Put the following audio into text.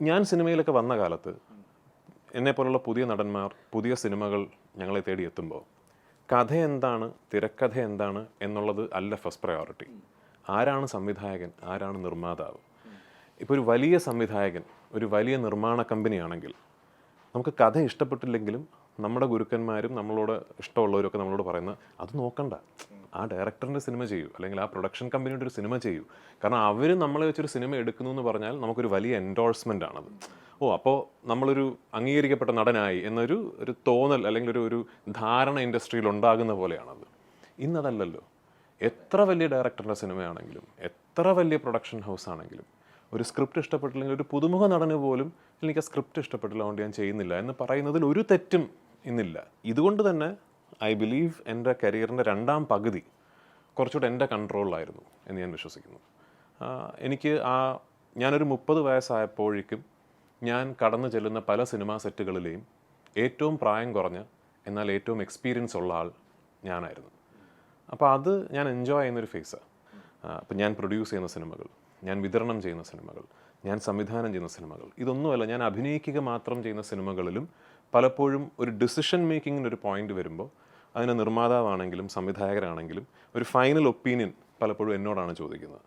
ഞാൻ സിനിമയിലൊക്കെ വന്ന കാലത്ത് എന്നെപ്പോലുള്ള പുതിയ നടന്മാർ പുതിയ സിനിമകൾ ഞങ്ങളെ തേടി എത്തുമ്പോൾ കഥ എന്താണ്, തിരക്കഥ എന്താണ് എന്നുള്ളത് അല്ല ഫസ്റ്റ് പ്രയോറിറ്റി. ആരാണ് സംവിധായകൻ, ആരാണ് നിർമ്മാതാവ്. ഇപ്പോൾ ഒരു വലിയ സംവിധായകൻ, ഒരു വലിയ നിർമ്മാണ കമ്പനിയാണെങ്കിൽ നമുക്ക് കഥ ഇഷ്ടപ്പെട്ടില്ലെങ്കിലും നമ്മുടെ ഗുരുക്കന്മാരും നമ്മളോട് ഇഷ്ടമുള്ളവരൊക്കെ നമ്മളോട് പറയുന്നത് അത് നോക്കണ്ട, ആ ഡയറക്ടറിൻ്റെ സിനിമ ചെയ്യൂ, അല്ലെങ്കിൽ ആ പ്രൊഡക്ഷൻ കമ്പനിയുടെ ഒരു സിനിമ ചെയ്യൂ. കാരണം അവർ നമ്മളെ വെച്ചൊരു സിനിമ എടുക്കുന്നു എന്ന് പറഞ്ഞാൽ നമുക്കൊരു വലിയ എൻഡോഴ്സ്മെൻ്റ് ആണത്. അപ്പോൾ നമ്മളൊരു അംഗീകരിക്കപ്പെട്ട നടനായി എന്നൊരു തോന്നൽ അല്ലെങ്കിൽ ഒരു ധാരണ ഇൻഡസ്ട്രിയിൽ ഉണ്ടാകുന്ന പോലെയാണത്. ഇന്നതല്ലല്ലോ. എത്ര വലിയ ഡയറക്ടറുടെ സിനിമയാണെങ്കിലും എത്ര വലിയ പ്രൊഡക്ഷൻ ഹൗസ് ആണെങ്കിലും ഒരു സ്ക്രിപ്റ്റ് ഇഷ്ടപ്പെട്ടില്ലെങ്കിൽ ഒരു പുതുമുഖ നടന് പോലും എനിക്ക് ആ സ്ക്രിപ്റ്റ് ഇഷ്ടപ്പെട്ടില്ല, അതുകൊണ്ട് ഞാൻ ചെയ്യുന്നില്ല എന്ന് പറയുന്നതിൽ ഒരു തെറ്റും ഇന്നില്ല. ഇതുകൊണ്ട് തന്നെ ഐ ബിലീവ് എൻ്റെ കരിയറിൻ്റെ രണ്ടാം പകുതി കുറച്ചുകൂടെ എൻ്റെ കൺട്രോളിലായിരുന്നു എന്ന് ഞാൻ വിശ്വസിക്കുന്നു. എനിക്ക് ഞാനൊരു 30 വയസ്സായപ്പോഴേക്കും ഞാൻ കടന്നു ചെല്ലുന്ന പല സിനിമാ സെറ്റുകളിലെയും ഏറ്റവും പ്രായം കുറഞ്ഞ എന്നാൽ ഏറ്റവും എക്സ്പീരിയൻസ് ഉള്ള ആൾ ഞാനായിരുന്നു. അപ്പോൾ അത് ഞാൻ എൻജോയ് ചെയ്യുന്നൊരു ഫേസാണ്. അപ്പം ഞാൻ പ്രൊഡ്യൂസ് ചെയ്യുന്ന സിനിമകൾ, ഞാൻ വിതരണം ചെയ്യുന്ന സിനിമകൾ, ഞാൻ സംവിധാനം ചെയ്യുന്ന സിനിമകൾ, ഇതൊന്നുമല്ല ഞാൻ അഭിനയിക്കുക മാത്രം ചെയ്യുന്ന സിനിമകളിലും പലപ്പോഴും ഒരു ഡിസിഷൻ മേക്കിങ്ങിൻ്റെ ഒരു പോയിന്റ് വരുമ്പോൾ അതിന് നിർമ്മാതാവാണെങ്കിലും സംവിധായകരാണെങ്കിലും ഒരു ഫൈനൽ ഒപ്പീനിയൻ പലപ്പോഴും എന്നോടാണ് ചോദിക്കുന്നത്.